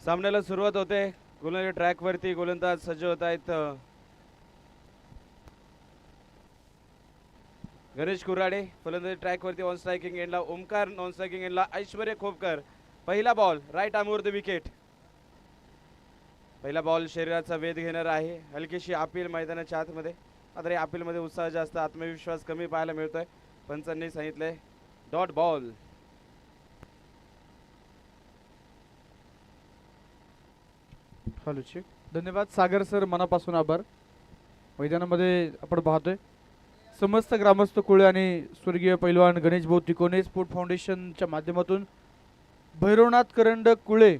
सामन्याला सुरुवात होते. गोलंदाजी ट्रॅक वरती गोलंदाज सज्ज होत आहेत. गणेश कुराडे फलंदाजी ट्रॅक वरती ऑन स्ट्रायकिंग एंडला ओमकार, नॉन स्ट्रायकिंग एंडला ऐश्वर्य खोपकर. पहिला बॉल राईट आर्मवर द विकेट. पहिला बॉल शरीराचा वेध घेणार आहे. हलकीशी अपील मैदानाच्या आतमध्ये, मात्र या अपीलमध्ये उत्साह जास्त, आत्मविश्वास कमी पाहायला मिळतोय. पंचांनी सांगितलंय डॉट बॉल. Hello check. धन्यवाद सागर सर, मनापासून आभार. मैदानामध्ये आपण पाहतोय समस्त ग्रामस्थ कुळे आणि स्वर्गीय पैलवान गणेश भाऊ तिकोने स्पोर्ट फाउंडेशनच्या माध्यमातून भैरवनाथ करंडक कुळे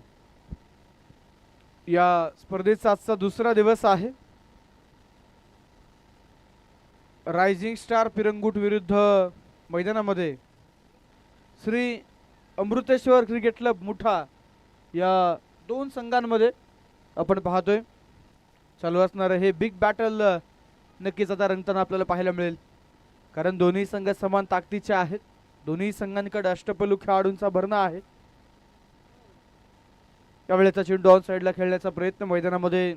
या स्पर्धेचा आजचा दुसरा दिवस आहे. रायझिंग स्टार पिरंगुट विरुद्ध मैदानामध्ये श्री अमृतेश्वर क्रिकेट क्लब मुठा या दोन संघांमध्ये आपण पाहतोय चालू असणारं हे बिग बॅटल नक्कीच आता रंगताना आपल्याला पाहायला मिळेल. कारण दोन्ही संघ समान ताकदीचे आहेत. दोन्ही संघांकडे अष्टपैलू खेळाडूंचा भरणा आहे. त्यावेळेचा चेंडू ऑन साईडला खेळण्याचा प्रयत्न, मैदानामध्ये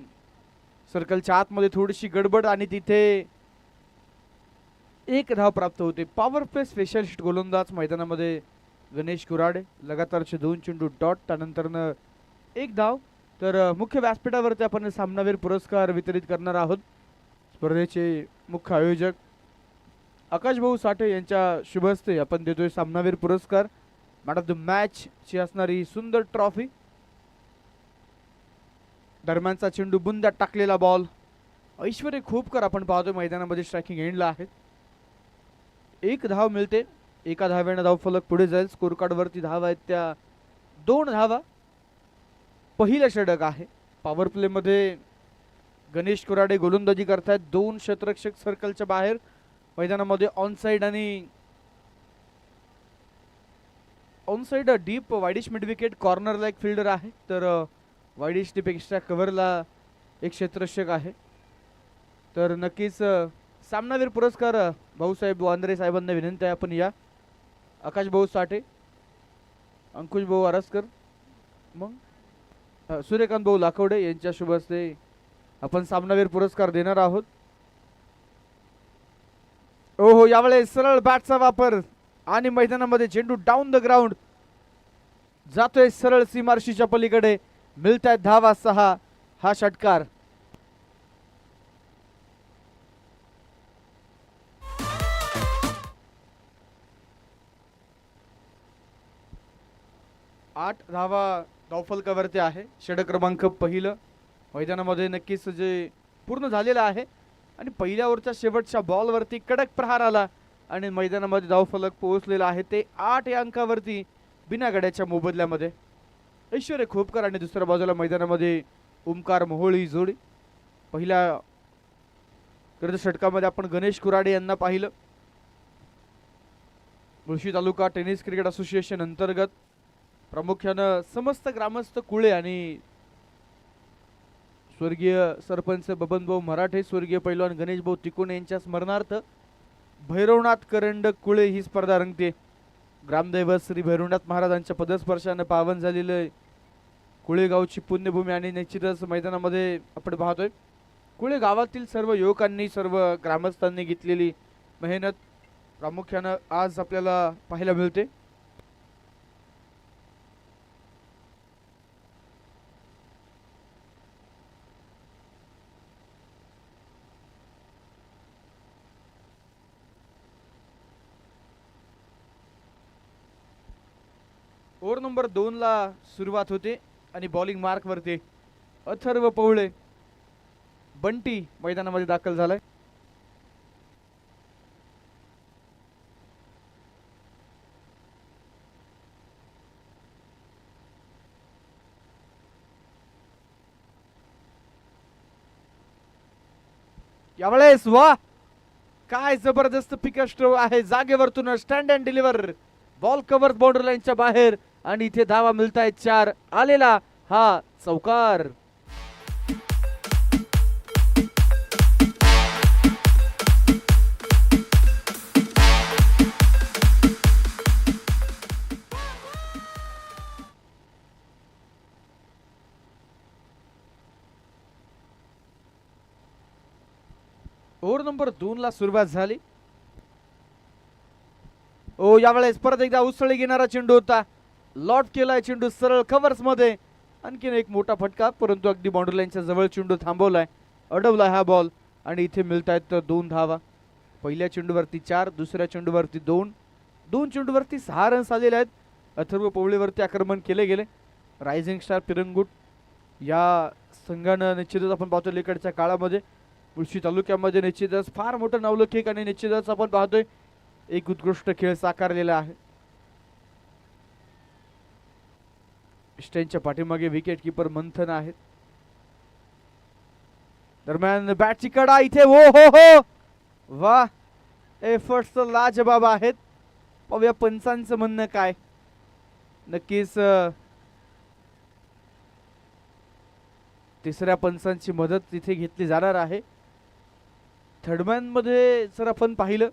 सर्कलच्या आतमध्ये थोडीशी गडबड आणि तिथे एक धाव प्राप्त होते. पॉवर प्ले स्पेशलिस्ट गोलंदाज मैदानामध्ये गणेश कुराडे, लगातारचे 2 चेंडू डॉट, त्यानंतर एक धाव. तर मुख्य व्यासपीठावरती आपण सामनावीर पुरस्कार वितरित करणार आहोत. स्पर्धेचे मुख्य आयोजक आकाश भाऊ साठे यांच्या शुभ हस्ते आपण देतोय सामनावीर पुरस्कार. मॅन ऑफ द मॅच ची असणारी सुंदर ट्रॉफी. दरम्यानचा चेंडू बुंद्यात टाकलेला बॉल. ऐश्वर्य खोपकर आपण पाहतोय मैदानामध्ये स्ट्रायकिंग एंडला आहेत. एक धाव मिळते. एका धाव्याने धाव फलक पुढे जाईल. स्कोर कार्ड वरती धावा आहेत त्या 2 धावा. पहिलं षटक आहे. पॉवर प्ले मध्ये गणेश कुराडे गोलंदाजी करतायत. 2 क्षेत्ररक्षक सर्कलच्या बाहेर. मैदानामध्ये ऑन साइड आणि on side deep wideish mid wicket कॉर्नरला एक फिल्डर आहे. तर वाईडिश डीप एक्स्ट्रा कव्हरला एक क्षेत्ररक्षक आहे. तर नक्कीच सामनावीर पुरस्कार भाऊसाहेब वांद्रे साहेबांना विनंती आहे आपण या. आकाश भाऊ साठे, अंकुश भाऊ आरसकर, मग सूर्यकांत भाऊ लाखवडे यांच्या शुभ हस्ते आपण सामनावीर पुरस्कार देणार आहोत. ओहो, यावेळेस सरळ बॅटचा वापर आणि मैदानामध्ये चेंडू डाऊन द ग्राउंड जातोय सरळ सीमारशीच्या पलीकडे. मिळतायत धावा 6. हा षटकार. आठ धावा धावफलकावरती आहे. षटक क्रमांक पहिलं मैदानामध्ये नक्कीच जे पूर्ण झालेलं आहे. आणि पहिल्या ओव्हरच्या शेवटच्या बॉलवरती कडक प्रहार आला आणि मैदानामध्ये धावफलक पोहोचलेला आहे. ते 8 या अंकावरती बिना गड्याच्या मोबदल्यामध्ये. ऐश्वर्य खोपकर आणि दुसऱ्या बाजूला मैदानामध्ये ओमकार मोहोळी जोडी. पहिल्या षटकामध्ये आपण गणेश कुराडे यांना पाहिलं. मुळशी तालुका टेनिस क्रिकेट असोसिएशन अंतर्गत प्रामुख्यानं समस्त ग्रामस्थ कुळे आणि स्वर्गीय सरपंच बबनभाऊ मराठे, स्वर्गीय पैलवान गणेश भाऊ तिकोने यांच्या स्मरणार्थ भैरवनाथ करंडक कुळे ही स्पर्धा रंगते. ग्रामदैवत श्री भैरवनाथ महाराजांच्या पदस्पर्शाने पावन झालेलं कुळे गावची पुण्यभूमी आणि निश्चितच मैदानामध्ये आपण पाहतोय कुळे गावातील सर्व युवकांनी, सर्व ग्रामस्थांनी घेतलेली मेहनत प्रामुख्यानं आज आपल्याला पाहायला मिळते. ओव्हर नंबर 2 ला सुरुवात होते आणि बॉलिंग मार्क वरती अथर्व पवळे बंटी मैदानामध्ये दाखल झालाय. यावेळेस वा काय जबरदस्त पिक स्ट्रोक आहे. जागेवरतून stand and deliver. Ball cover boundary लाईनच्या बाहेर आणि इथे धावा मिळतायत 4. आलेला हा चौकार. नंबर 2 ला सुरुवात झाली. ओ यावेळेस परत एकदा उसळी घेणारा चेंडू होता. लॉट केलाय चेंडू सरळ कव्हर्स मध्ये. आणखीन एक मोठा फटका, परंतु अगदी बाउंड्री लाईनच्या जवळ चेंडू थांबवलाय, अडवलाय हा बॉल आणि इथे मिळतायत 2 धावा. पहिल्या चेंडूवरती 4, दुसऱ्या चेंडूवरती 2, 2 चेंडूवरती 6 रन्स आलेले आहेत. अथर्व पवळेवरती आक्रमण केले गेले. रायझिंग स्टार पिरंगुट या संघानं निश्चितच आपण पाहतो अलीकडच्या काळामध्ये मुळशी तालुक्यामध्ये निश्चितच फार मोठं नावलौकिक आणि निश्चितच आपण पाहतोय एक उत्कृष्ट खेळ साकारलेला आहे. स्टेनच्या पाठीमागे विकेट किपर मंथन आहेत. दरम्यान बॅटची कडा इथे हो हो हो वा, एफर्ट्स लाजबाब आहेत. पाहूया पंचांचं म्हणणं काय. नक्कीच तिसऱ्या पंचांची मदत तिथे घेतली जाणार आहे. थर्डमॅन मध्ये जर आपण पाहिलं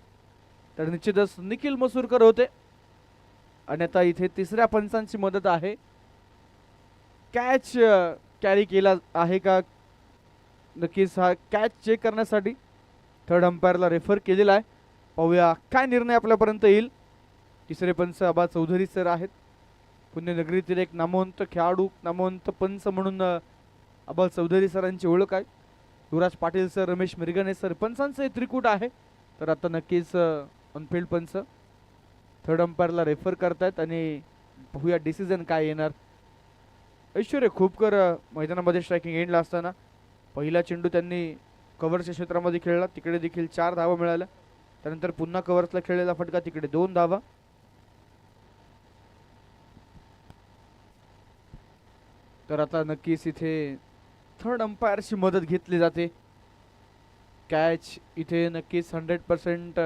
तर निश्चितच निखिल मसूरकर होते आणि आता इथे तिसऱ्या पंचांची मदत आहे. कॅच कॅरी केला आहे का, नक्कीच हा कॅच चेक करण्यासाठी थर्ड अंपायरला रेफर केलेला आहे. पाहूया काय निर्णय आपल्यापर्यंत येईल. तिसरे पंच आबा चौधरी सर आहेत. पुण्यनगरीतील एक नामवंत खेळाडू, नामवंत पंच म्हणून आबा चौधरी सरांची ओळख आहे. युवराज पाटील सर, रमेश मिरगणे सर, पंचांचं हे त्रिकूट आहे. तर आता नक्कीच ऑनफिल्ड पंच थर्ड अंपायरला रेफर करतायत आणि पाहूया डिसिजन काय येणार. ऐश्वर्य खोपकर मैदानामध्ये स्ट्रायकिंग एंडला असताना पहिला चेंडू त्यांनी कव्हरच्या क्षेत्रामध्ये खेळला, तिकडे देखील 4 धावा मिळाल्या. त्यानंतर पुन्हा कव्हर्सला खेळलेला फटका, तिकडे 2 धावा. तर आता नक्कीच इथे थर्ड अंपायरची मदत घेतली जाते. कॅच इथे नक्कीच 100%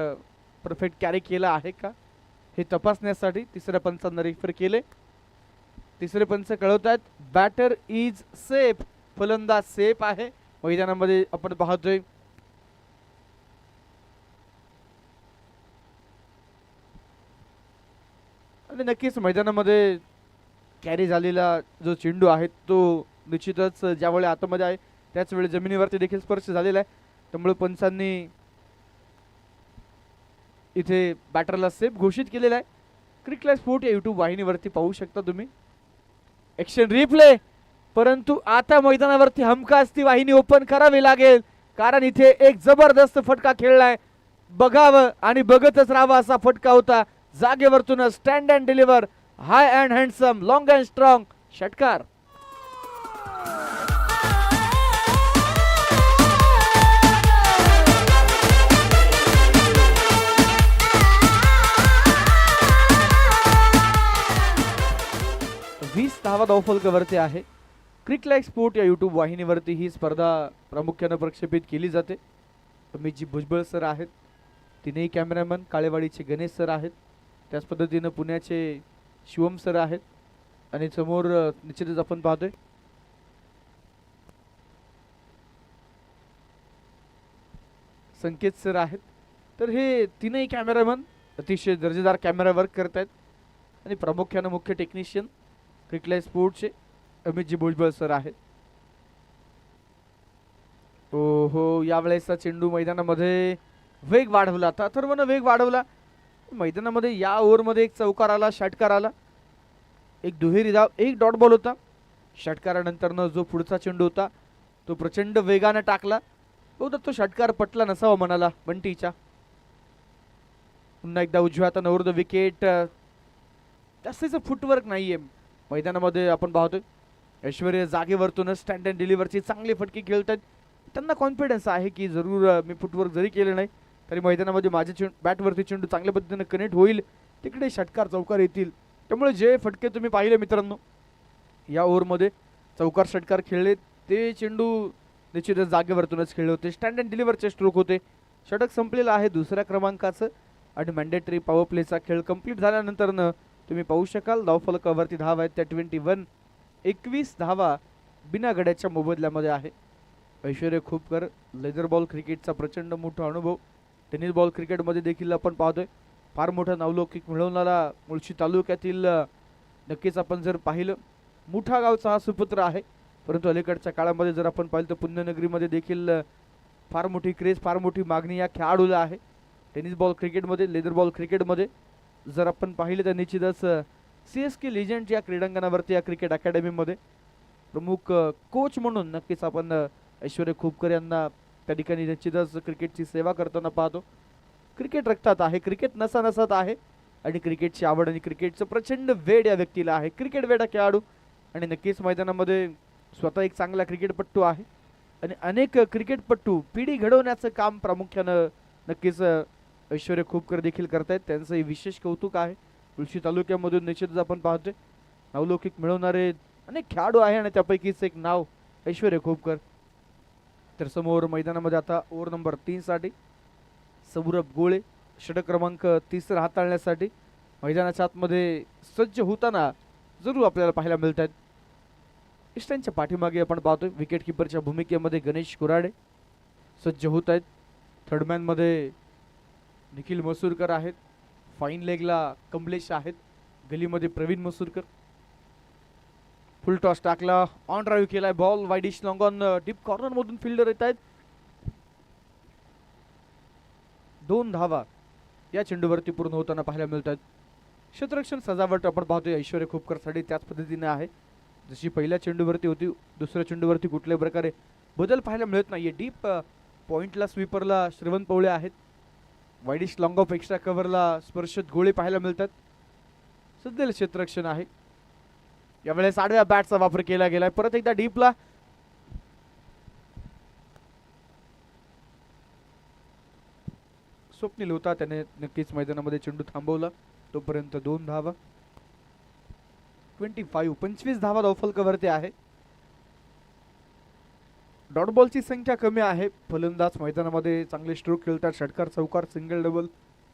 परफेक्ट कॅरी केला आहे का हे तपासण्यासाठी तिसऱ्या पंचांना रेफर केले. तिसरे पंच कळवतात बॅटर इज सेफ, फलंदाज सेफ आहे. मैदानामध्ये आपण पाहतोय आणि नक्कीच मैदानामध्ये कॅरी झालेला जो चेंडू आहे तो निश्चितच ज्यावेळी आतमध्ये आहे त्याच वेळी जमिनीवरती देखील स्पर्श झालेला आहे. त्यामुळे पंचांनी इथे बॅटरला सेफ घोषित केलेला आहे. क्रिकेट लाईव्ह स्पोर्ट या यूट्यूब वाहिनीवरती पाहू शकता तुम्ही एक्शन रिप्ले. परंतु आता मैदानावरती हमखास ती वाहिनी ओपन करावी लागेल, कारण इथे एक जबरदस्त फटका खेळलाय. बघावं आणि बघतच राहावं असा फटका होता. जागेवरतून stand and deliver, high and handsome, long and strong षटकार. धावा धावफलकावरती आहे. क्रिकेट लाईव्ह स्पोर्ट या यूट्यूब वाहिनीवरती ही स्पर्धा प्रामुख्याने प्रक्षेपित केली जाते. अमितजी भुजबळ सर आहेत, तिन्ही कॅमेरामॅन काळेवाडीचे गणेश सर आहेत, त्याच पद्धतीने पुण्याचे शिवम सर आहेत आणि समोर निश्चितच आपण पाहतोय संकेत सर आहेत. तर हे तीनही कॅमेरामॅन अतिशय दर्जेदार कॅमेरा वर्क करत आहेत आणि प्रामुख्याने मुख्य technician cricket live स्पोर्टचे अमितजी Bhujbal sir आहेत. हो यावेळेसचा चेंडू मैदानामध्ये वेग वाढवला, आता अथर्वनं वेग वाढवला. मैदानामध्ये या ओव्हरमध्ये एक चौकार आला, षटकार आला, एक दुहेरी धाव, एक डॉट बॉल होता. षटकारानंतरनं जो पुढचा चेंडू होता तो प्रचंड वेगाने टाकला. बहुधा तो षटकार पटला नसावा मनाला बंटीच्या. पुन्हा एकदा उजव्या हातानं ओव्हर द विकेट. जास्तीचं फुटवर्क नाहीये मैदानामध्ये आपण पाहतोय. ऐश्वर्य जागेवरतून स्टँड अँड डिलिव्हरची चांगली फटकी खेळतात. त्यांना कॉन्फिडन्स आहे की जरूर मी फुटवर्क जरी केलं नाही तरी मैदानामध्ये माझ्या बॅटवरती चेंडू चांगल्या पद्धतीने कनेक्ट होईल, तिकडे षटकार चौकार येतील. त्यामुळे जे फटके तुम्ही पाहिले मित्रांनो या ओव्हरमध्ये चौकार षटकार खेळले ते चेंडू निश्चितच जागेवरतूनच खेळले होते. स्टँड अँड डिलिव्हरचे स्ट्रोक होते. षटक संपलेलं आहे दुसऱ्या क्रमांकाचं आणि मॅन्डेटरी पॉवर प्लेचा खेळ कंप्लीट झाल्यानंतरनं तुम्ही पाहू शकाल धावफलकावरती धावा आहेत त्या 21 धावा बिना गड्याच्या मोबदल्यामध्ये आहे. ऐश्वर्य खोपकर लेदर बॉल क्रिकेटचा प्रचंड मोठा अनुभव, टेनिस बॉल क्रिकेटमध्ये देखील आपण पाहतोय फार मोठा नावलौकिक मिळवणारा मुळशी तालुक्यातील नक्कीच आपण जर पाहिलं मुठा गावचा हा सुपुत्र आहे. परंतु अलीकडच्या काळामध्ये जर आपण पाहिलं तर पुण्यनगरीमध्ये देखील फार मोठी क्रेज, फार मोठी मागणी या खेळाडूला आहे. टेनिस बॉल क्रिकेटमध्ये, लेदर बॉल क्रिकेटमध्ये जर आपण पाहिले तर निश्चितच CSK लिजंड या क्रीडांगणावरती या क्रिकेट अकॅडमीमध्ये प्रमुख कोच म्हणून नक्कीच आपण ऐश्वर्या खोपकर यांना त्या ठिकाणी निश्चितच क्रिकेटची सेवा करताना पाहतो. क्रिकेट रक्तात आहे, क्रिकेट नसानसात आहे आणि क्रिकेटची आवड आणि क्रिकेटचं प्रचंड वेड या व्यक्तीला आहे. क्रिकेट वेडा खेळाडू आणि नक्कीच मैदानामध्ये स्वतः एक चांगला क्रिकेटपट्टू आहे आणि अनेक क्रिकेटपट्टू पिढी घडवण्याचं काम प्रामुख्यानं नक्कीच ऐश्वर्या खोपकर देखील करतायत. त्यांचंही विशेष कौतुक आहे. मुळशी तालुक्यामधून निश्चितच आपण पाहतोय नावलौकिक मिळवणारे अनेक खेळाडू आहे आणि त्यापैकीच एक नाव ऐश्वर्या खोपकर. तर समोर मैदानामध्ये आता ओव्हर नंबर 3 साठी सौरभ गोळे षटक क्रमांक 3 हाताळण्यासाठी मैदानाच्या आतमध्ये सज्ज होताना जरूर आपल्याला पाहायला मिळत आहेत. इष्टांच्या पाठीमागे आपण पाहतोय विकेट किपरच्या भूमिकेमध्ये गणेश कुराडे सज्ज होत आहेत. थर्डमॅन मध्ये निखिल मसूरकर आहेत. फाईन लेगला कमलेश आहेत. गलीमध्ये प्रवीण मसूरकर. फुल टॉस टाकला, ऑन ड्राईव्ह केलाय, ball widish long on, deep corner मधून फिल्डर येत आहेत. 2 धावा या चेंडूवरती पूर्ण होताना पाहायला मिळत आहेत. क्षेत्ररक्षण सजावट आपण पाहतोय ऐश्वर्या खोपकरसाठी त्याच पद्धतीने आहे जशी पहिल्या चेंडूवरती होती. दुसऱ्या चेंडूवरती कुठल्याही प्रकारे बदल पाहायला मिळत नाहीये. डीप पॉइंटला स्वीपरला श्रवण पवळे आहेत. वाईडिश लॉंग ऑफ एक्स्ट्रा कव्हरला स्पर्शत गोळे पाहायला मिळतात. सध्याला क्षेत्ररक्षण आहे. यावेळेस आडव्या बॅटचा वापर केला गेलाय. परत एकदा डीपला स्वप्नील होता, त्याने नक्कीच मैदानामध्ये चेंडू थांबवला. तोपर्यंत 2 धावा. 25 धावा धावफलकावरती आहे. डॉट बॉलची संख्या कमी आहे. फलंदाज मैदानामध्ये चांगले स्ट्रोक खेळतात. षटकार, चौकार, सिंगल, डबल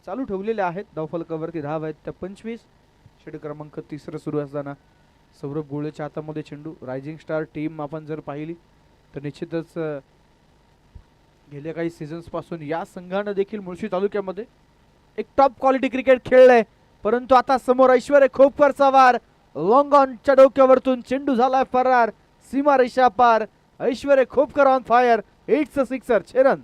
चालू ठेवलेले आहेत. धावफलकावरती धाव आहेत त्या 25. षटक क्रमांक 3 सुरू असताना सौरभ गोळेच्या हातामध्ये चेंडू. रायझिंग स्टार टीम आपण जर पाहिली तर निश्चितच गेल्या काही सीझन्स पासून या संघानं देखील मुळशी तालुक्यामध्ये एक टॉप क्वालिटी क्रिकेट खेळलंय. परंतु आता समोर ऐश्वर्या खोपकरचा वार, लॉंग ऑनच्या डोक्यावरतून चेंडू झालाय फरार, सीमा रेषा पार. Aishwarya Khopkar on fire, 8 sixer, 6 run.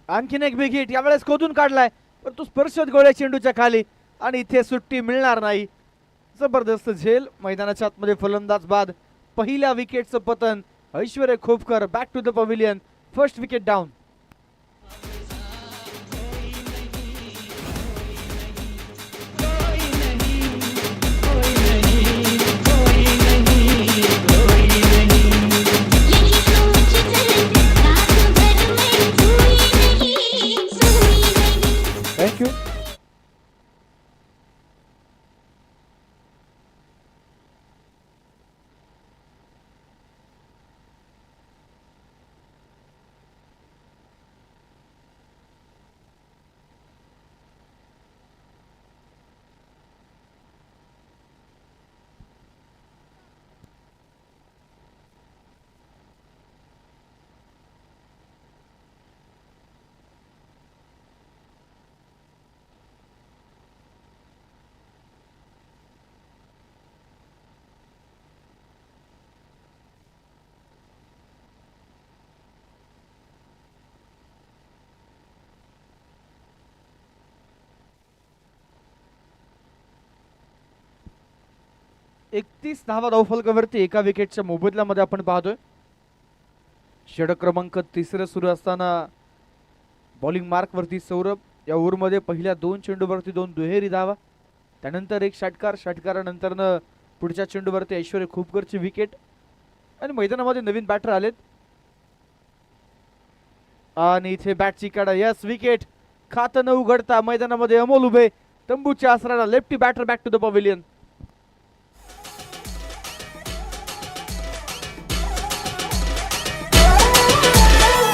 आणखीन एक बिग हिट यावेळेस खोदून काढलाय, पण तो स्पर्शत गोळ्या चेंडूच्या खाली आणि इथे सुट्टी मिळणार नाही. जबरदस्त झेल. मैदानाच्या आतमध्ये फलंदाज बाद. पहिल्या विकेटचं पतन. Aishwarya Khopkar back to the pavilion. First wicket down. Thank you. एकतीस धावा धावफलकावरती एका विकेटच्या मोबदल्यामध्ये आपण पाहतोय. षटक क्रमांक 3 सुरू असताना बॉलिंग मार्क वरती सौरभ. या ओव्हरमध्ये पहिल्या 2 चेंडूवरती 2 दुहेरी धावा, त्यानंतर एक षटकार. षटकारानंतर पुढच्या चेंडूवरती ऐश्वर्या खोपकरची विकेट आणि मैदानामध्ये नवीन बॅटर आलेत आणि इथे बॅटची काढा. Yes, wicket. खातं न उघडता मैदानामध्ये अमोल उभे. तंबूच्या आसराला lefty batter back to the pavilion.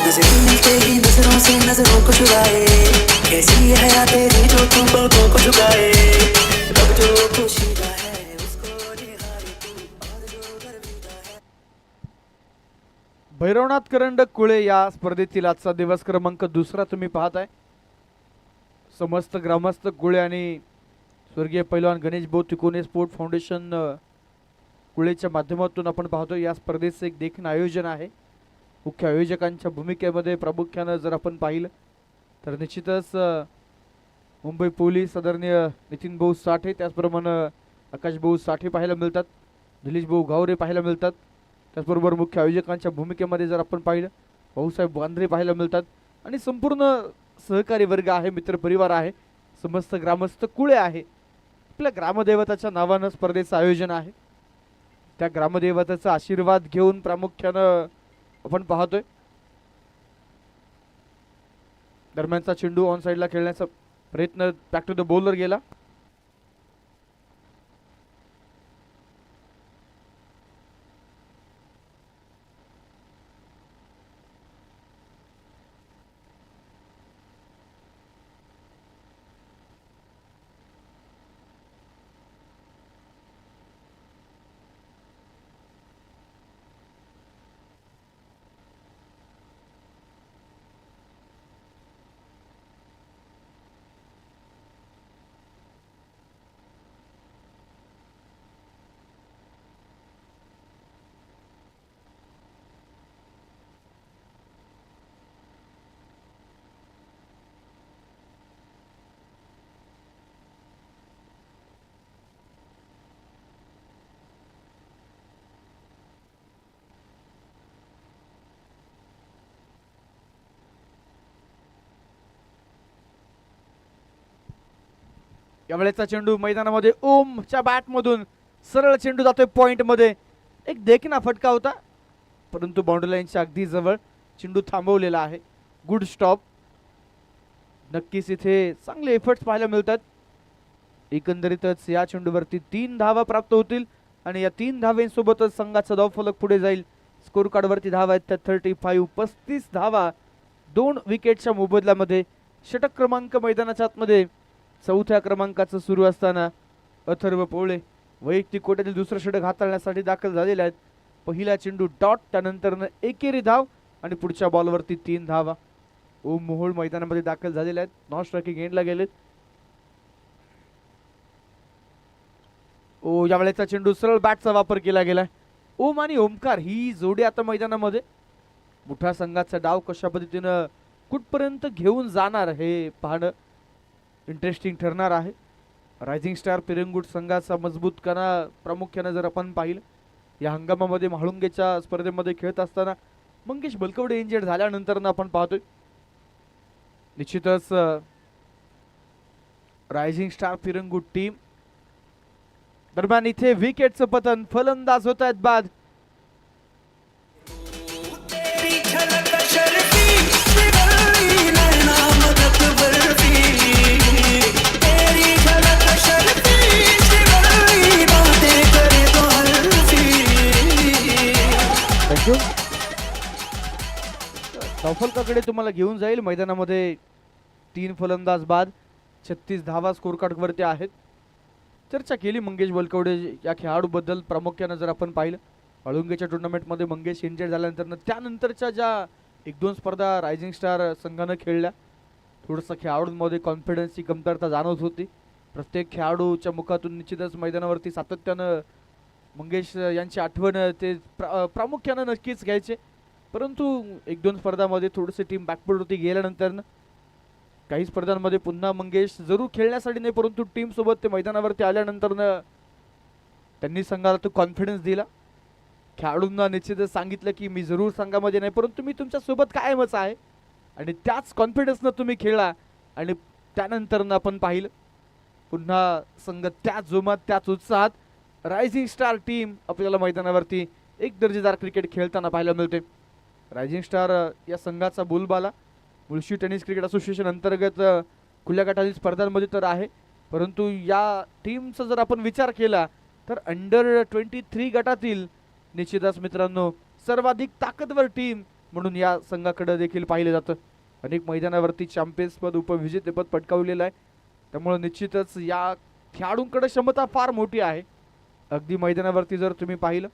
Does it देखते ही नजरों से नजरों को चुराए, कैसी है या तेरी जो तू पलकों को झुकाए, रब जो पोशीदा है उसको निहारे तू और जो गर्विदा है। भैरवनाथ करंडक कुळे या स्पर्धेतील आजचा दिवस क्रमांक दुसरा तुम्ही पाहताय. समस्त ग्रामस्थ कुळे आणि स्वर्गीय पैलवान गणेश भाऊ तिकोने स्पोर्ट फाउंडेशन कुळेच्या माध्यमातून आपण पाहतो या स्पर्धेचं एक देखील आयोजन आहे. मुख्य आयोजकांच्या भूमिकेमध्ये प्रामुख्यानं जर आपण पाहिलं तर निश्चितच मुंबई पोलीस आदरणीय नितीन भाऊ साठे, त्याचप्रमाणे आकाश भाऊ साठे पाहायला मिळतात, दिलीश भाऊ गावरे पाहायला मिळतात. त्याचबरोबर मुख्य आयोजकांच्या भूमिकेमध्ये जर आपण पाहिलं भाऊसाहेब वांद्रे पाहायला मिळतात आणि संपूर्ण सहकारी वर्ग आहे, मित्रपरिवार आहे, समस्त ग्रामस्थ कुळे आहे. आपल्या ग्रामदेवताच्या नावानं स्पर्धेचं आयोजन आहे. त्या ग्रामदेवताचा आशीर्वाद घेऊन प्रामुख्यानं आपण पाहतोय दरम्यानचा चेंडू ऑन साईडला खेळण्याचा प्रयत्न बॅक टू द बॉलर गेला. यावेळेचा चेंडू मैदानामध्ये ओमच्या बॅटमधून सरळ चेंडू जातोय पॉइंट मध्ये. एक देखना फटका होता परंतु बाउंड्री लाईनच्या अगदी जवळ चेंडू थांबवलेला आहे. Good stop. नक्कीच इथे चांगले एफर्ट्स पाहायला मिळतात. एकंदरीतच या चेंडूवरती 3 धावा प्राप्त होतील आणि या 3 धावेंसोबतच संघाचा धावफलक पुढे जाईल. स्कोर कार्डवरती धावा आहेत त्या 35, 35 धावा 2 विकेटच्या मोबदल्यामध्ये. षटक क्रमांक मैदानाच्या आतमध्ये 4थ्या क्रमांकाचं सुरू असताना अथर्व पोळे वैयक्तिक कोट्यातील दुसरं षटक हाताळण्यासाठी दाखल झालेले आहेत. पहिला चेंडू डॉट, त्यानंतर एकेरी धाव आणि पुढच्या बॉलवरती 3 धावा. ओम मोहोळ मैदानामध्ये दाखल झालेले आहेत, नॉन स्ट्रायकिंग एंडला गेलेत. यावेळेचा चेंडू सरळ बॅटचा वापर केला गेलाय. ओम आणि ओमकार ही जोडी आता मैदानामध्ये. मोठ्या संघाचा डाव कशा पद्धतीनं कुठपर्यंत घेऊन जाणार हे पाहणं इंटरेस्टिंग ठरणार आहे. रायझिंग स्टार पिरंगुट संघाचा मजबूत कणा प्रामुख्याने जर आपण पाहिलं या हंगामामध्ये म्हाळुंगेच्या स्पर्धेमध्ये खेळत असताना मंगेश बलकवडे इंजर्ड झाल्यानंतर आपण पाहतोय निश्चितच रायझिंग स्टार पिरंगुट टीम. दरम्यान इथे विकेटचं पतन, फलंदाज होत आहेत बाद. थँक्यू. धावफलकाकडे तुम्हाला घेऊन जाईल. मैदानामध्ये 3 फलंदाज बाद, 36 धावा स्कोर कार्ड वरती आहेत. चर्चा केली मंगेश बलकवडे या खेळाडूबद्दल प्रामुख्यानं जर आपण पाहिलं म्हाळुंगेच्या टुर्नामेंटमध्ये मंगेश इंजर्ड झाल्यानंतर त्यानंतरच्या ज्या 1-2 स्पर्धा रायझिंग स्टार संघानं खेळल्या थोडंसं खेळाडूंमध्ये कॉन्फिडन्सची कमतरता जाणवत होती. प्रत्येक खेळाडूच्या मुखातून निश्चितच मैदानावरती सातत्यानं मंगेश यांची आठवण ते प्रामुख्यानं नक्कीच घ्यायचे. परंतु 1-2 स्पर्धामध्ये थोडंसं टीम बॅकवर्डवरती गेल्यानंतर काही स्पर्धांमध्ये पुन्हा मंगेश जरूर खेळण्यासाठी नाही परंतु टीम सोबत ते मैदानावरती आल्यानंतर त्यांनी संघाला तो कॉन्फिडन्स दिला. खेळाडूंना निश्चितच सांगितलं की मी जरूर संघामध्ये नाही परंतु मी तुमच्या सोबत कायमच आहे आणि त्याच कॉन्फिडन्सनं तुम्ही खेळा. आणि त्यानंतर आपण पाहिलं पुन्हा संघ त्याच जोमात त्याच उत्साहात रायझिंग स्टार टीम आपल्याला मैदानावरती एक दर्जेदार क्रिकेट खेळताना पाहायला मिळते. रायझिंग स्टार या संघाचा बोलबाला मुळशी टेनिस क्रिकेट असोसिएशन अंतर्गत खुल्या गटातील स्पर्धांमध्ये तर आहे परंतु या टीमचा जर आपण विचार केला तर अंडर 23 गटातील निश्चितच मित्रांनो सर्वाधिक ताकदवर टीम म्हणून या संघाकडे देखील पाहिलं जातं. अनेक मैदानावरती चॅम्पियन्सपद उपविजेतेपद पटकावलेलं आहे. त्यामुळे निश्चितच या खेळाडूंकडे क्षमता फार मोठी आहे. अगदी मैदानावरती जर तुम्ही पाहिलं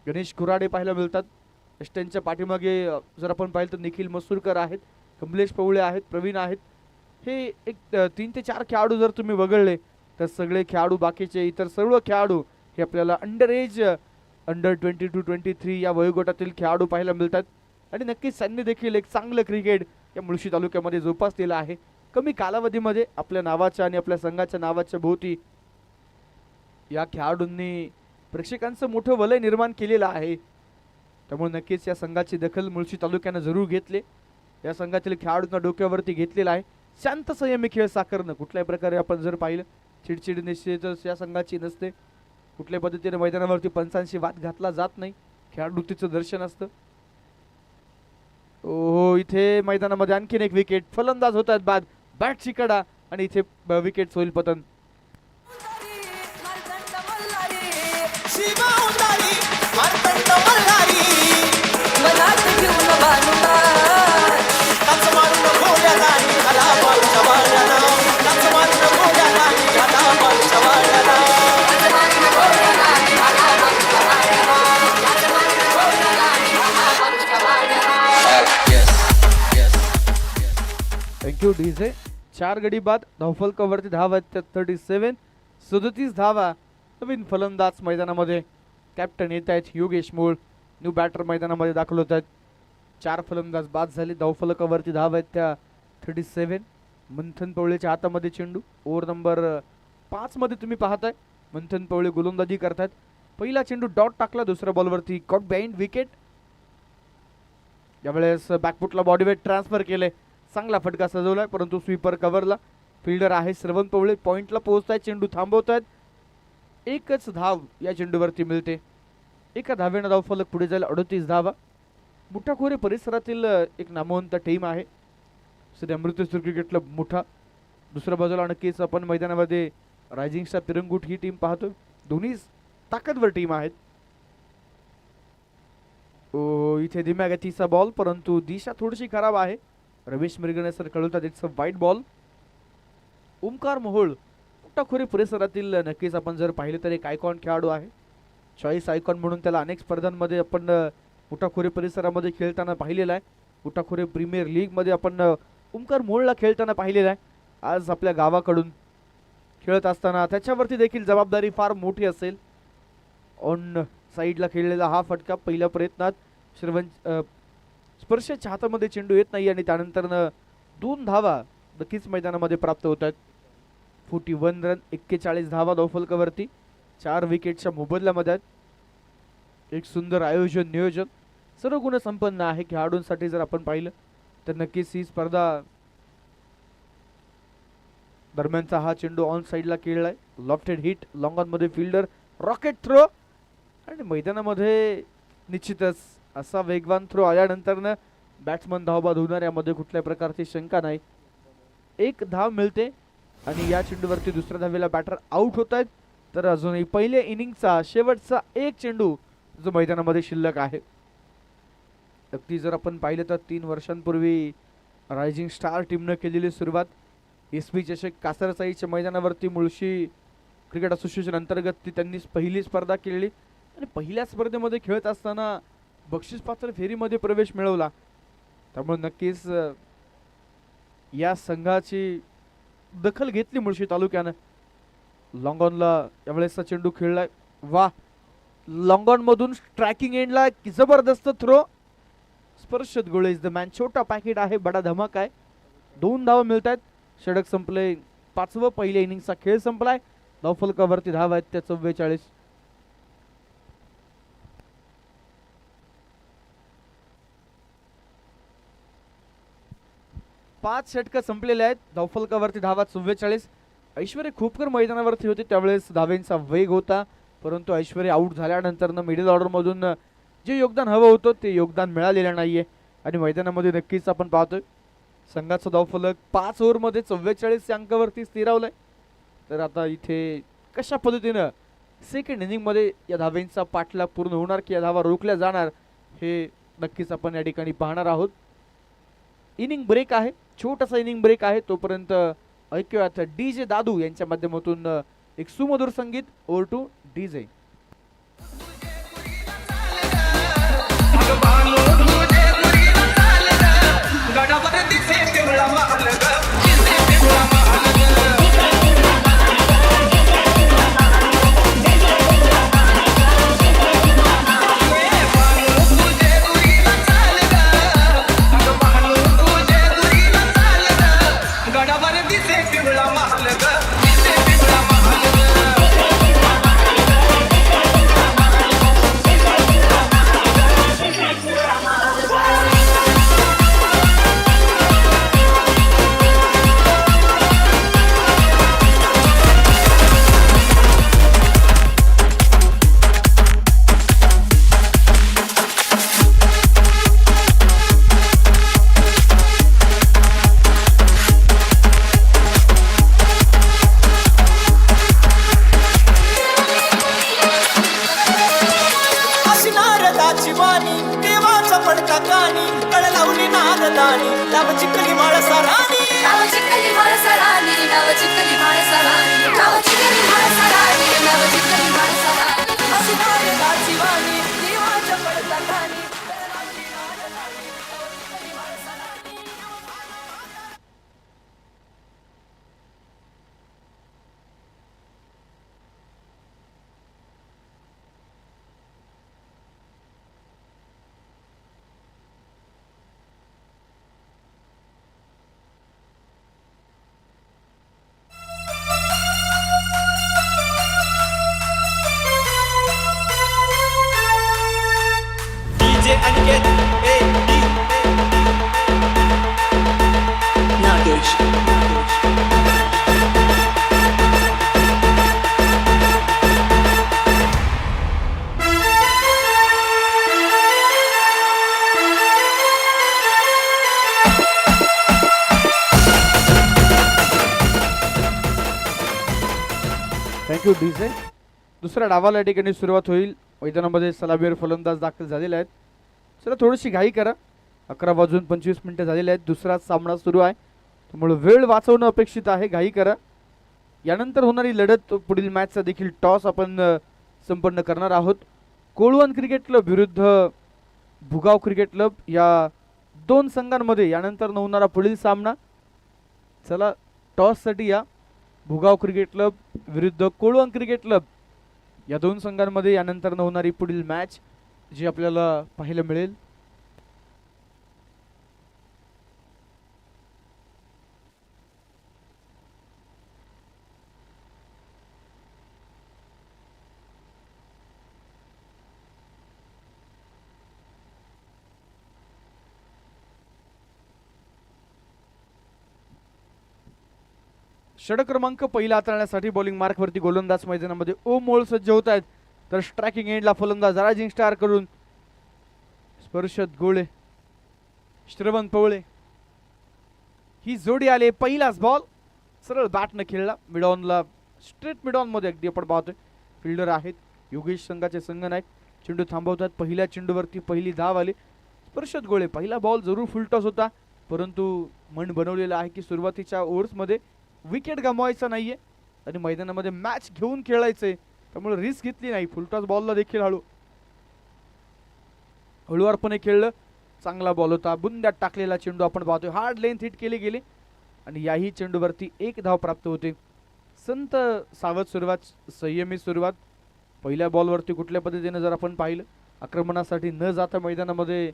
गणेश कुराडे पाहायला मिळतात. त्यांच्या पाठीमागे जर आपण पाहिलं तर निखिल मसूरकर आहेत, कमलेश पवळे आहेत, प्रवीण आहेत. हे एक 3 ते 4 खेळाडू जर तुम्ही वगळले तर सगळे खेळाडू बाकीचे इतर सर्व खेळाडू हे आपल्याला अंडर 22-23 या वयोगटातील खेळाडू पाहायला मिळतात. आणि नक्कीच त्यांनी देखील एक चांगलं क्रिकेट या मुळशी तालुक्यामध्ये जोपासलेलं आहे. कमी कालावधीमध्ये आपल्या नावाच्या आणि आपल्या संघाच्या नावाच्या भोवती या खेळाडूंनी प्रेक्षकांचं मोठं वलय निर्माण केलेलं आहे. त्यामुळे नक्कीच या संघाची दखल मुळशी तालुक्यानं जरूर घेतली. या संघातील खेळाडूंना डोक्यावरती घेतलेला आहे. शांत संयमी खेळ साकारणं कुठल्याही प्रकारे आपण जर पाहिलं चिडचिड निश्चितच या संघाची नसते. कुठल्याही पद्धतीने मैदानावरती पंचांशी वाद घातला जात नाही. खेळाडूतीचं दर्शन असतं. हो इथे मैदानामध्ये आणखीन एक विकेट. फलंदाज होतात बाद. बॅटची कडा आणि इथे विकेट होईल पतन. Thank you DJ. 4 गडी बाद. धावफलकावरती धावा आहेत 37. 37 धावा. नवीन फलंदाज मैदानामध्ये कॅप्टन येत आहेत योगेश मूळ. न्यू बॅटर मैदानामध्ये दाखल होत आहेत. 4 फलंदाज बाद झाले. धावफलकावरती धावा आहेत त्या 37. मंथन पवळेच्या हातामध्ये चेंडू. ओव्हर नंबर 5 मध्ये तुम्ही पाहताय मंथन पवळे गोलंदाजी करतात. पहिला चेंडू डॉट टाकला. दुसऱ्या बॉलवरती कॉट बाइंड विकेट. यावेळेस बॅकफुटला बॉडीवेट ट्रान्सफर केले. चांगला फटका सजवलाय परंतु स्वीपर कव्हरला. फिल्डर आहे श्रवण पवळे. पॉइंटला पोहोचतायत. चेंडू थांबवतायत. एकच धाव या चेंडूवरती मिळते. एका धावेनं धावफलक पुढे जायला 38 धावा. मुठाखोरे परिसरातील एक नामवंत टीम आहे श्री अमृतसर क्रिकेट मुठा. दुसऱ्या बाजूला नक्कीच आपण मैदानामध्ये रायझिंग स्टार पिरंगुट ही टीम पाहतो. दोन्ही ताकदवर टीम आहेत. इथे धीम्या गतीचा बॉल परंतु दिशा थोडीशी खराब आहे. रमेश मिरगणे सर कळवतात इट्स अ वाईट बॉल. ओमकार मोहोळ मुठाखोरे परिसरातील नक्कीच आपण जर पाहिले तर एक आयकॉन खेळाडू आहे. चॉईस आयकॉन म्हणून त्याला अनेक स्पर्धांमध्ये आपण मुठाखोरे परिसरामध्ये खेळताना पाहिलेला आहे. मुठाखोरे प्रीमियर लीग मध्ये आपण ओमकार मोहोळला खेळताना पाहिलेला आहे. आज आपल्या गावाकडून खेळत असताना त्याच्यावरती देखील जबाबदारी फार मोठी असेल. ऑन साईडला खेळलेला हा फटका पहिल्या प्रयत्नात श्रवण स्पर्शच्या हातामध्ये चेंडू येत नाही आणि त्यानंतर 2 धावा नक्कीच मैदानामध्ये प्राप्त होत आहेत. 41 रन 41 धावा धावफलकावरती. 4 विकेटच्या मोबदल्यामध्ये आहेत. एक सुंदर आयोजन नियोजन सर्व गुण संपन्न आहे खेळाडूंसाठी. जर आपण पाहिलं तर नक्कीच ही स्पर्धा दरम्यानचा हा चेंडू ऑन साईडला खेळलाय. लॉफ्टेड हिट लॉंग ऑन मध्ये फिल्डर रॉकेट थ्रो आणि मैदानामध्ये निश्चितच असा वेगवान थ्रो आल्यानंतर बॅट्समन धावबाद होणार यामध्ये कुठल्याही प्रकारची शंका नाही. 1 धाव मिळते आणि या चेंडूवरती दुसऱ्या धावेला बॅटर आउट होत आहेत. तर अजूनही पहिल्या इनिंगचा शेवटचा एक चेंडू जो मैदानामध्ये शिल्लक आहे. अगदी जर आपण पाहिलं तर 3 वर्षांपूर्वी रायझिंग स्टार टीमनं केलेली सुरुवात एसबी चषक कासरसाईच्या मैदानावरती मुळशी क्रिकेट असोसिएशन अंतर्गत ती त्यांनी पहिली स्पर्धा केलेली आणि पहिल्या स्पर्धेमध्ये खेळत असताना बक्षीसपात्र फेरीमध्ये प्रवेश मिळवला. त्यामुळे नक्कीच या संघाची दखल घेतली मुळशी तालुक्यानं. लॉंग ऑनला यावेळेस चेंडू खेळलाय. वा लॉंग ऑन मधून स्ट्रायकिंग एंडला जबरदस्त थ्रो. स्पर्शत गोळे इज द मॅन. छोटा पॅकेट आहे बडा धमाका आहे. 2 धावा मिळत आहेत. षटक संपले. 5वं पहिल्या इनिंगचा खेळ संपलाय. धावफलकावरती धावा आहेत त्या 44. 5 षटक संपलेले आहेत. धावफलकावरती धावा 44. ऐश्वर्या खोपकर मैदानावरती होते त्यावेळेस धावेंचा वेग होता परंतु ऐश्वर्या आउट झाल्यानंतर मिडल ऑर्डर मधून जे योगदान हवं होतं ते योगदान मिळालेलं नाहीये आणि मैदानामध्ये नक्कीच आपण पाहतोय संघाचा धावफलक 5 ओव्हरमध्ये 44 या अंकावरती स्थिरावलाय. तर आता इथे कशा पद्धतीनं सेकंड इनिंग मध्ये या धावेंचा पाठलाग पूर्ण होणार की या धावा रोखल्या जाणार हे नक्कीच आपण या ठिकाणी पाहणार आहोत. इनिंग ब्रेक आहे, छोटासा इनिंग ब्रेक आहे. तोपर्यंत ऐकूयात डीजे दादू यांच्या माध्यमातून एक सुमधुर संगीत. Over two DJ. अशी नारदाची वाणी देवाचा पडता कानी कळ लावली नारदानी नाव चिखली माळसा राणी नाव चिखली माळसा राणी नाव चिखली माळसा राणी नाव चिखली माळसा राणी नाव चिखली माळसा राणी अशी नारदाची वाणी देवाचा पडता कानी कळ लावली नारदानी नाव चिखली माळसा राणी. DJ Aniket, Nagesh. Thank you DJ. दुसऱ्या डावाला या ठिकाणी सुरुवात होईल. मैदानामध्ये सलामीवर फलंदाज दाखल झालेले आहेत. चला थोडीशी घाई करा. 11:25 झालेले आहेत. दुसरा सामना सुरू आहे, त्यामुळे वेळ वाचवणं अपेक्षित आहे. घाई करा. यानंतर होणारी लढत पुढील मॅचचा देखील टॉस आपण संपन्न करणार आहोत. कोळवण क्रिकेट क्लब विरुद्ध भुगाव क्रिकेट क्लब या दोन संघांमध्ये यानंतर होणारा पुढील सामना. चला टॉससाठी या. भुगाव क्रिकेट क्लब विरुद्ध कोळवण क्रिकेट क्लब या दोन संघांमध्ये यानंतर होणारी पुढील मॅच जी आपल्याला पाहायला मिळेल. षटक क्रमांक पहिला हाताळण्यासाठी बॉलिंग मार्कवरती गोलंदाज मैदानामध्ये ओमोळ सज्ज होत आहेत. तर स्ट्रायकिंग एंडला फलंदाज रायझिंग स्टार करून स्पर्शत गोळे, श्रवण पवळे ही जोडी आले. पहिलाच बॉल सरळ बॅटनं खेळला. मिडॉनला स्ट्रेट मिडॉन मध्ये अगदी आपण पाहतोय. फिल्डर आहेत योगेश संघाचे संघनायक. चेंडू थांबवतात. पहिल्या चेंडूवरती पहिली धाव आली. स्पर्शत गोळे. पहिला बॉल जरूर फुलटॉस होता, परंतु मन बनवलेलं आहे की सुरुवातीच्या ओव्हर्समध्ये विकेट गमवायचा नाहीये आणि मैदानामध्ये मॅच घेऊन खेळायचंय, त्यामुळे रिस्क घेतली नाही. फुलटॉस बॉलला देखील हळूवारपणे खेळलं. चांगला बॉल होता. बुंद्यात टाकलेला चेंडू आपण पाहतोय. हार्ड लेंथ हिट केली गेली आणि याही चेंडूवरती एक धाव प्राप्त होते. संत सावध सुरुवात, संयमी सुरुवात. पहिल्या बॉलवरती कुठल्या पद्धतीने जर आपण पाहिलं आक्रमणासाठी न जाता मैदानामध्ये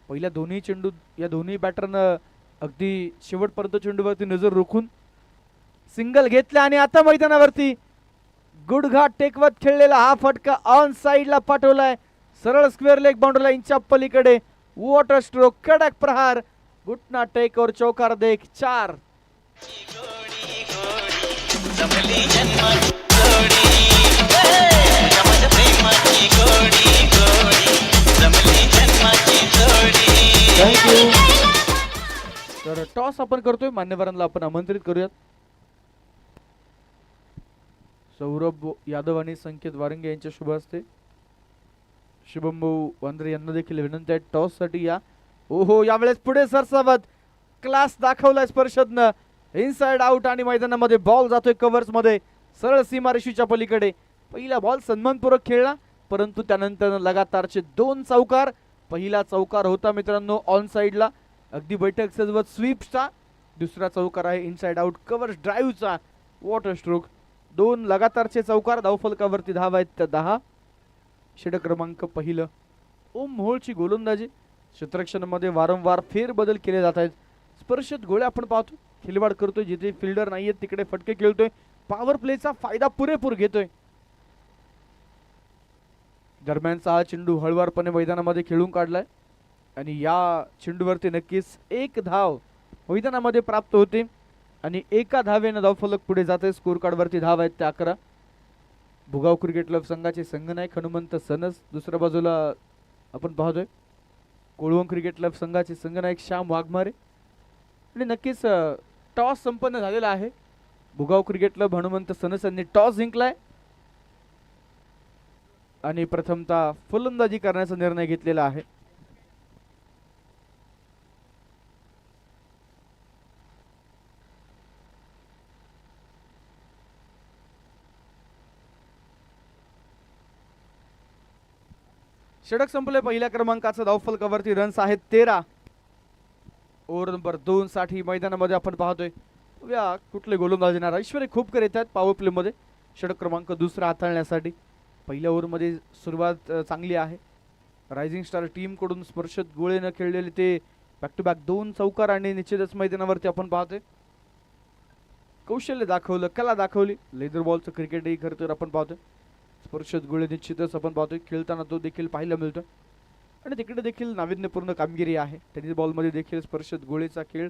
पहिल्या दोन्ही चेंडू या दोन्ही बॅटरनं अगदी शेवटपर्यंत चेंडूवरती नजर रोखून सिंगल घेतला आणि आता मैदानावरती गुडघा टेकवत खेळलेला हा फटका ऑन साइडला पाठवलाय. सरळ स्क्वेअर लेग बाउंड्री लाईनच्या पलीकडे. वॉटर स्ट्रोक, कडक प्रहार, घुटना टेक और चौकार देख 4. तर टॉस आपण करतोय. मान्यवरांना आपण आमंत्रित करूयात. सौरभ यादव आणि संकेत वारंगे यांच्या शुभ हस्ते शुभम भाऊ वांद्रे यांना देखील विनंती आहे टॉस साठी या. ओहो यावेळेस पुढे सरसावत क्लास दाखवलाय स्पर्शदनं. इनसाइड आउट आणि मैदानामध्ये बॉल जातोय कव्हर्स मध्ये सरळ सीमारेषेच्या पलीकडे. पहिला बॉल सन्मानपूर्वक खेळला परंतु त्यानंतर लगातारचे 2 चौकार. पहिला चौकार होता मित्रांनो ऑन साइडला अगदी बैठक सजवत स्वीपचा. दुसरा चौकार आहे इनसाइड आउट कव्हर्स ड्राईव्हचा वॉटर स्ट्रोक. 2 लगातारचे चौकार. धावफलकावरती धाव आहेत 10. षटक क्रमांक पहिलं. ओम मोहोळची गोलंदाजी. क्षेत्ररक्षणामध्ये वारंवार फेरबदल केले जात आहेत. स्पर्शत गोळे आपण पाहतो खिलवाड करतोय जिथे फिल्डर नाहीये तिकडे फटके खेळतोय. पॉवर प्लेचा फायदा पुरेपूर घेतोय. दरम्यानचा हा चेंडू हळवारपणे मैदानामध्ये खेळून काढलाय आणि या चेंडूवरती नक्कीच 1 धाव मैदानामध्ये प्राप्त होते आणि एका धावेनं धावफलक पुढे जाते. स्कोर कार्ड वरती धाव आहेत 11. भुगाव क्रिकेट क्लब संघाचे संघनायक हनुमंत सनस. दुसऱ्या बाजूला आपण पाहतोय कोळवण क्रिकेट क्लब संघाचे संघनायक श्याम वाघमारे. आणि नक्कीच टॉस संपन्न झालेला आहे. Bhugaon cricket club Hanumant sons यांनी टॉस जिंकलाय आणि प्रथमतः फलंदाजी करण्याचा निर्णय घेतलेला आहे. षटक संपले पहिल्या क्रमांकाचा. धावफलकावरती रन्स आहेत 13. ओव्हर नंबर 2 साठी मैदानामध्ये आपण पाहतोय कुठले गोलंदाज येणार. ऐश्वर्य खोपकर येतात पॉवर प्ले मध्ये षटक क्रमांक 2 हाताळण्यासाठी. पहिल्या ओव्हरमध्ये सुरुवात चांगली आहे. रायझिंग स्टार टीम कडून स्पर्शत गोळे न खेळलेले ते बॅक टू बॅक 2 चौकार आणि निश्चितच मैदानावरती आपण पाहतोय कौशल्य दाखवलं कला दाखवली. लेदर बॉलचं क्रिकेटही खरं तर आपण पाहतोय. स्पर्शत गोळे निश्चितच आपण पाहतोय खेळताना तो देखील पाहायला मिळतोय आणि तिकडे देखील नाविन्यपूर्ण कामगिरी आहे. टेनिस बॉलमध्ये देखील स्पर्शत गोळेचा खेळ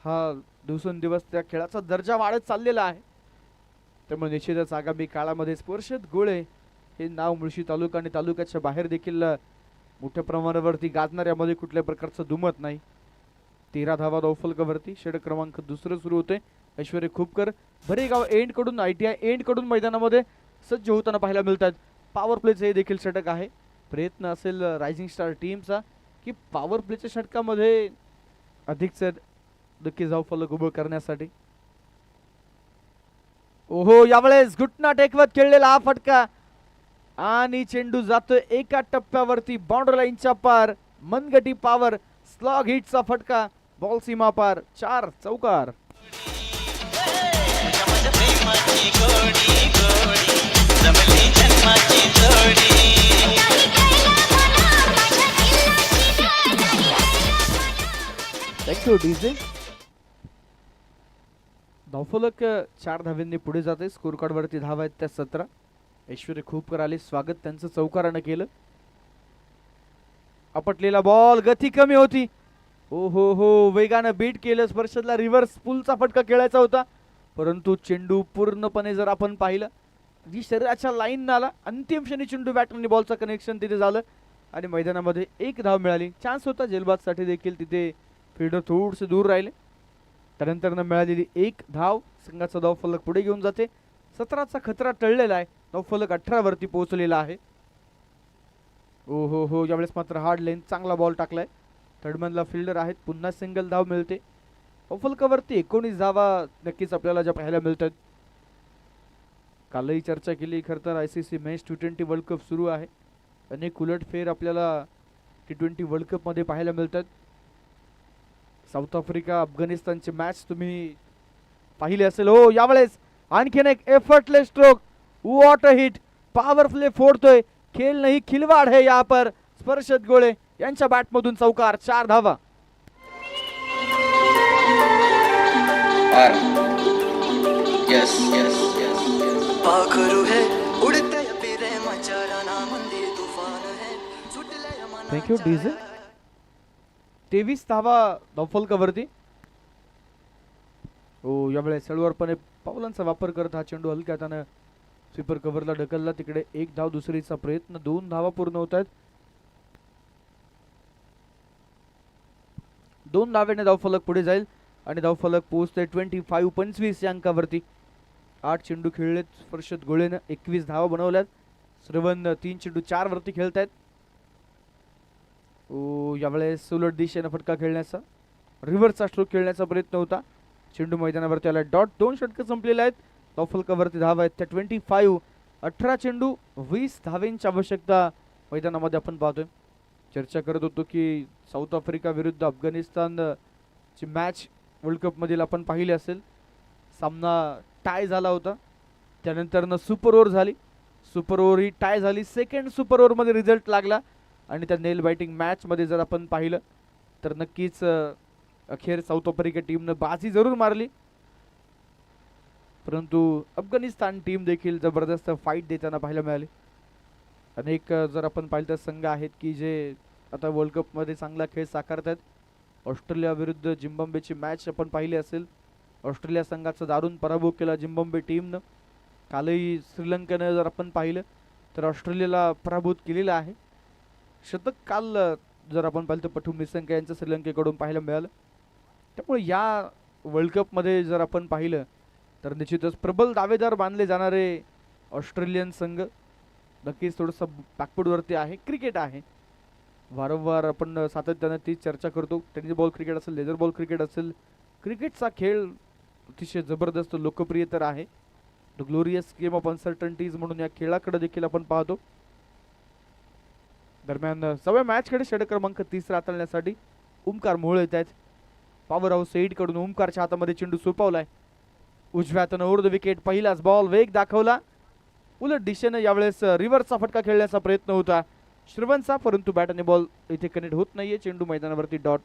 हा दिवसेंदिवस त्या खेळाचा दर्जा वाढत चाललेला आहे. त्यामुळे निश्चितच आगामी काळामध्ये स्पर्शत गोळे हे नाव मुळशी तालुका आणि तालुक्याच्या बाहेर देखील मोठ्या प्रमाणावरती गाजणार. यामध्ये कुठल्या प्रकारचं दुमत नाही. 13 धावा धावफलकावरती. षटक क्रमांक 2 सुरू होते. ऐश्वर्य खोपकर भरेगाव एंड कडून ITI एंड कडून मैदानामध्ये सज्ज होताना पाहायला मिळतात. पॉवर प्लेचे हे देखील षटक आहे. प्रयत्न असेल रायझिंग स्टार टीमचा की पॉवर प्लेच्या षटकामध्ये अधिकच नक्की धावफलक उभं करण्यासाठी. ओहो यावेळेस घुटना टेकवत खेळलेला हा फटका आणि चेंडू जातोय एका टप्प्यावरती बाउंड्री लाईनच्या पार. मनगटी पॉवर स्लॉग हिटचा फटका. बॉल सीमा पार. 4 चौकार. Thank you DJ. धावफलक 4 धावांनी पुढे जाते. स्कोर कार्ड वरती धाव आहेत त्या 17. ऐश्वर्य खोपकर आले. स्वागत त्यांचं चौकारानं केलं. आपटलेला बॉल गती कमी होती. ओ हो वेगानं बीट केलं. स्पर्शला रिव्हर्स पुलचा फटका खेळायचा होता परंतु चेंडू पूर्णपणे जर आपण पाहिलं जी शरीराच्या लाईन आला. अंतिम क्षणी चेंडू बॅट आणि बॉलचं कनेक्शन तिथे झालं आणि मैदानामध्ये 1 धाव मिळाली. चान्स होता जेलबादसाठी देखील तिथे फिल्डर थोडसे दूर राहिले. त्यानंतर मिळालेली 1 धाव संघाचा धावफलक पुढे घेऊन जाते. 17चा खतरा टळलेला आहे. धावफलक 18 वरती पोहोचलेला आहे. ओ हो यावेळेस मात्र हार्ड लेन चांगला बॉल टाकलाय. थर्डमॅनला फिल्डर आहेत. पुन्हा सिंगल धाव मिळते. धावफलकावरती 19 धावा नक्कीच आपल्याला ज्या पाहायला मिळतात. कालही चर्चा केली खरं तर ICC men's T20 world cup सुरू आहे. अनेक उलटफेर आपल्याला T20 वर्ल्ड कप मध्ये पाहायला मिळतात. साऊथ आफ्रिका अफगाणिस्तानचे मॅच तुम्ही पाहिले असेल. हो यावेळेस आणखीन एक effortless stroke. What a hit. Power play फोडतोय. खेल नाही खिलवाड है यहाँ पर. स्पर्शत गोळे यांच्या बॅट मधून चौकार. 4 धावा. पाखरू है उड़ते फिरे मचाना मंदिर तूफान है सुटले थँक्यू डीजे. 23 धावा धावफलकावरती. हो यावेळेस सळवरपणे पावलांचा वापर करत हा चेंडू हलक्या हाताने स्वीपर कव्हरला ढकलला. तिकडे 1 धाव दुसरीचा प्रयत्न. 2 धावा पूर्ण होत आहेत. 2 धावेने धावफलक पुढे जाईल आणि धावफलक पोहोचते 25 या अंकावरती. 8 चेंडू खेळलेत. स्पर्शत गोळेनं 21 धावा बनवल्यात. श्रवण 3 चेंडू 4 वरती खेळतायत. यावेळेस उलट दिशेनं फटका खेळण्याचा, रिव्हर्सचा स्ट्रोक खेळण्याचा प्रयत्न होता. चेंडू मैदानावरती आला डॉट. 2 षटकं संपलेले आहेत. धावफलकावरती धावा आहेत त्या 25. 18 चेंडू 20 धावेंची आवश्यकता मैदानामध्ये आपण पाहतोय. चर्चा करत होतो की साऊथ आफ्रिका विरुद्ध अफगाणिस्तान ची मॅच वर्ल्ड कप मधील आपण पाहिली असेल. सामना टाय झाला होता. त्यानंतर सुपर ओव्हर झाली. सुपर ओव्हर ही टाय झाली. सेकंड सुपर ओव्हर मध्ये रिझल्ट लागला आणि त्या नेल बायटिंग मॅच मध्ये जर आपण पाहिलं तर नक्कीच अखेर साऊथ आफ्रिका टीमनं बाजी जरूर मारली, परंतु अफगाणिस्तान टीम देखील जबरदस्त फाईट देताना पाहायला मिळाली. अनेक जर आपण पाहिलं तर संघ आहेत की जे आता वर्ल्ड कप मध्ये चांगला खेळ साकारतात. ऑस्ट्रेलिया विरुद्ध झिम्बाब्वेची मॅच आपण पाहिली असेल. ऑस्ट्रेलिया संघाचा दारुण पराभव केला झिम्बाब्वे टीमनं. कालही श्रीलंकेनं जर आपण पाहिलं तर ऑस्ट्रेलियाला पराभूत केलेला आहे. शतक काल जर आपण पाहिलं तर पठुम निसंका यांचं श्रीलंकेकडून पाहायला मिळालं. त्यामुळे या वर्ल्ड कपमध्ये जर आपण पाहिलं तर निश्चितच प्रबल दावेदार मानले जाणारे ऑस्ट्रेलियन संघ नक्कीच थोडंसं बॅकफूटवरती आहे. क्रिकेट आहे, वारंवार आपण सातत्यानं ती चर्चा करतो. टेनिस बॉल क्रिकेट असेल, लेझर बॉल क्रिकेट असेल, क्रिकेटचा खेळ अतिशय जबरदस्त लोकप्रिय तर आहे. द ग्लोरियस गेम ऑफ अनसर्टन्टीज म्हणून या खेळाकडे देखील आपण पाहतो. दरम्यान 6व्या मॅचकडे षटक क्रमांक 30 हाताळण्यासाठी ओमकार मोहोळ येत आहेत. पॉवर हाऊस 8 कडून ओमकारच्या हातामध्ये चेंडू सोपवलाय. उजव्या हातानं ओव्हर द विकेट. पहिलाच बॉल वेग दाखवला. उलट दिशेनं यावेळेस रिव्हर्सचा फटका खेळण्याचा प्रयत्न होता श्रवणचा, परंतु बॅट आणि बॉल इथे कनेक्ट होत नाहीये. चेंडू मैदानावरती डॉट.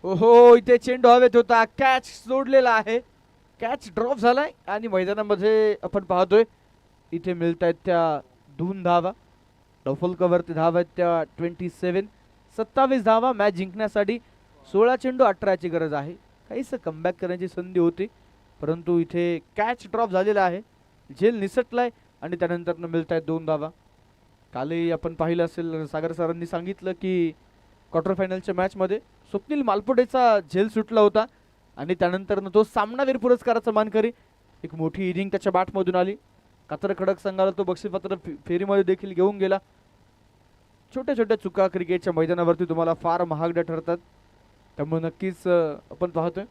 ओहो, इथे चेंडू हवेत होता. कॅच सोडलेला आहे. कॅच ड्रॉप झालाय आणि मैदानामध्ये आपण पाहतोय इथे मिळत आहेत त्या 2 धावा. धावफलकावरती धावा आहेत त्या 27. 27 धावा मॅच जिंकण्यासाठी 16 चेंडू 18ची गरज आहे. काहीसं कमबॅक करण्याची संधी होती, परंतु इथे कॅच ड्रॉप झालेला आहे. झेल निसटलाय आणि त्यानंतर मिळत आहेत 2 धावा. कालही आपण पाहिलं असेल सागर सरांनी सांगितलं की क्वार्टर फायनलच्या मॅचमध्ये स्वप्नील मालपुडेचा झेल सुटला होता आणि त्यानंतर तो सामनावीर पुरस्काराचा मानकरी. एक मोठी इनिंग त्याच्या बॅटमधून आली. कातर खडक संघाला तो बक्षीसपत्र फेरीमध्ये देखील घेऊन गेला. छोट्या छोट्या चुका क्रिकेटच्या मैदानावरती तुम्हाला फार महागड्या ठरतात. त्यामुळे नक्कीच आपण पाहतोय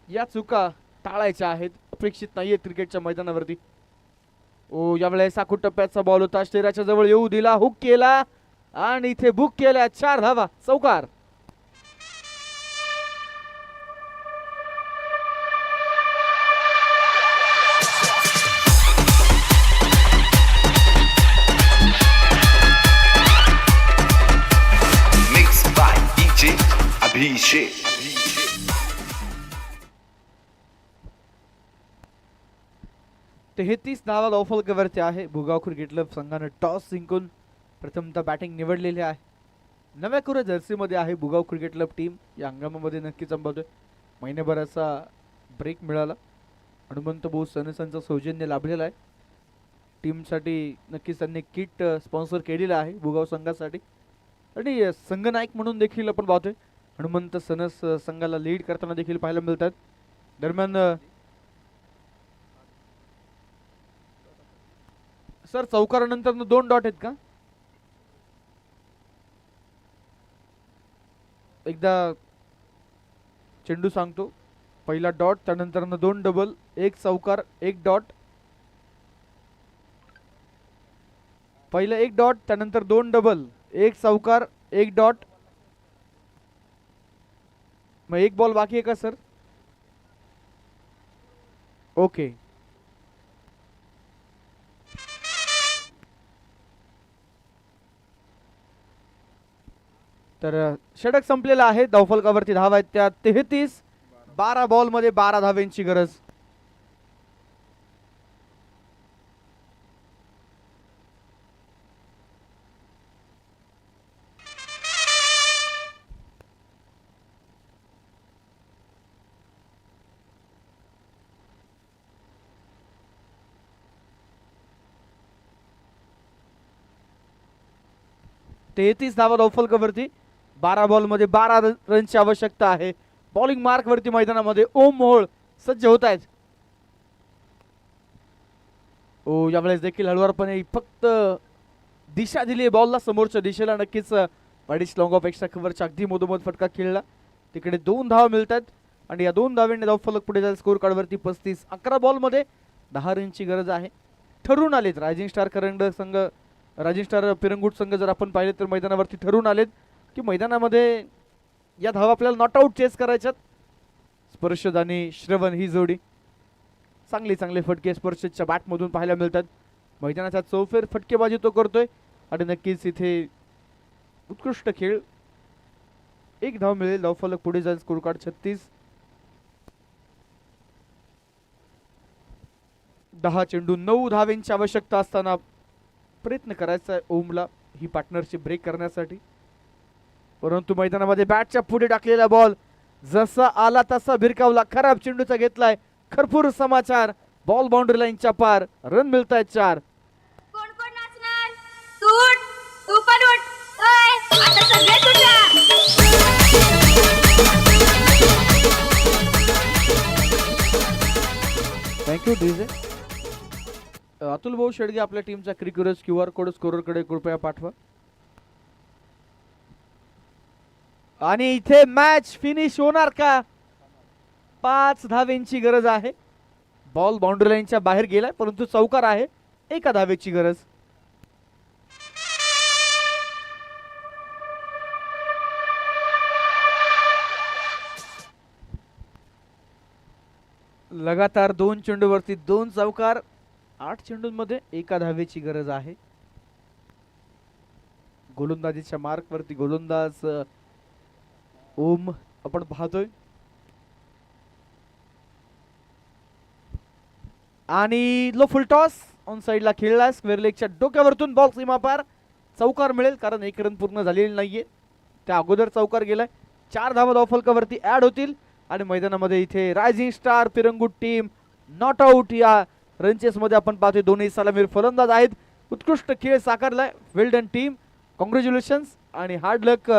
या चुका टाळायच्या आहेत. अपेक्षित नाहीये क्रिकेटच्या मैदानावरती. यावेळेस साखू टप्प्याचा बॉल होता. स्टेराच्या जवळ येऊ दिला, हुक केला आणि इथे बुक केल्या 4 धावा. चौकार. अभिषेक 33 धावा धावफलकावरती आहे. भुगाव क्रिकेट क्लब संघाने टॉस जिंकून प्रथमतः बॅटिंग निवडलेली आहे. नव्या कोऱ्या जर्सीमध्ये आहे भुगाव क्रिकेट क्लब टीम. या हंगामामध्ये नक्कीच संपवतोय. महिन्याभराचा ब्रेक मिळाला. हनुमंत भाऊ सनसनचं सौजन्य लाभलेलं आहे. टीमसाठी नक्कीच त्यांनी किट स्पॉन्सर केलेलं आहे भुगाव संघासाठी आणि संघनायक म्हणून देखील आपण पाहतोय हनुमंत सनस संघाला लीड करताना देखील पाहायला मिळतात. दरम्यान सर चौकारानंतर 2 डॉट आहेत का? एकदा चेंडू सांगतो. पहिला डॉट, त्यानंतर 2 डबल, 1 चौकार, 1 डॉट. पहिलं 1 डॉट, त्यानंतर 2 डबल, 1 चौकार, 1 डॉट. मग 1 बॉल बाकी आहे का सर? ओके. तर षटक संपलेला आहे. धावफलकावरती धावा आहेत त्या 33. 12 बॉल मध्ये 12 धावेंची गरज. 33 धावा धावफलकावरती. 12 बॉलमध्ये 12 रनची आवश्यकता आहे. बॉलिंग मार्क वरती मैदानामध्ये ओम मोहोळ सज्ज होत आहेत. ओ यावेळेस देखील हळुवारपणे फक्त दिशा दिली बॉलला समोरच्या दिशेला. नक्कीच अडीच लॉंग ऑफ एक्स्ट्रा कव्हरच्या अगदी मधोमध फटका खेळला. तिकडे 2 धावा मिळतात आणि या 2 धावांनी धावफलक पुढे जाईल स्कोर कार्डवरती 35. 11 बॉलमध्ये 10 रनची गरज आहे. ठरून आलेत रायझिंग स्टार करंडक संघ, रायझिंग स्टार पिरंगुट संघ जर आपण पाहिले तर मैदानावरती ठरून आलेत की मैदानामध्ये या धावा आपल्याला नॉट आऊट चेस करायच्यात. स्पर्शद आणि श्रवण ही जोडी चांगले फटके स्पर्शदच्या बॅटमधून पाहायला मिळतात. मैदानाचा चौफेर फटकेबाजी तो करतोय आणि नक्कीच इथे उत्कृष्ट खेळ. 1 धाव मिळेल. धावफलक पुढे जाईल स्कोर कार्ड 36. 10 चेंडू 9 धावेंची आवश्यकता असताना प्रयत्न करायचा आहे ओमला ही पार्टनरशिप ब्रेक करण्यासाठी. परंतु मैदानामध्ये बॅटच्या पुढे टाकलेला बॉल जसा आला तसा भिरकावला. खराब चेंडूचा घेतलाय. खरपूर समाचार. बॉल बाउंड्री लाईनच्या पार. रन मिळतायत 4. कोण कोण नाचणार? तू उठ, तू पण उठ. ओय, आता सगळेच उठा. Thank you DJ. अतुल भाऊ शेडगे आपल्या टीमचा क्रिक्युरस QR कोड स्कोररकडे कृपया पाठवा. आणि इथे मॅच फिनिश होणार का? 5 धावेंची गरज आहे. बॉल बाउंड्री लाईनच्या बाहेर गेलाय परंतु चौकार आहे. 1 धावेची गरज. लगातार 2 चेंडूवरती 2 चौकार. 8 चेंडूंमध्ये 1 धावेची गरज आहे. गोलंदाजीच्या मार्क वरती गोलंदाज ओम आपण पाहतोय आणि लो फुल टॉस ऑन साइडला खेळला. स्क्वेअर लेगच्या डोक्यावरतून बॉल सीमा पार. चौकार मिळेल कारण 1 रन पूर्ण झालेली नाहीये. त्या अगोदर चौकार गेलाय. 4 धावा धावफलकावरती ऍड होतील आणि मैदानामध्ये इथे rising star Pirangut team not out या रनचेस मध्ये आपण पाहतोय. दोन्ही सलामीर फलंदाज आहेत. उत्कृष्ट खेळ साकारलाय. वेल डन टीम. कॉंग्रॅच्युलेशन्स आणि हार्ड लक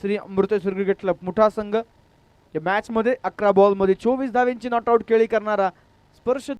श्री अमृतेश्वर क्रिकेट क्लब मुठा संघ. या मॅच मध्ये 11 बॉल मध्ये 24 धावेंची नॉट आउट खेळी करणारा स्पर्श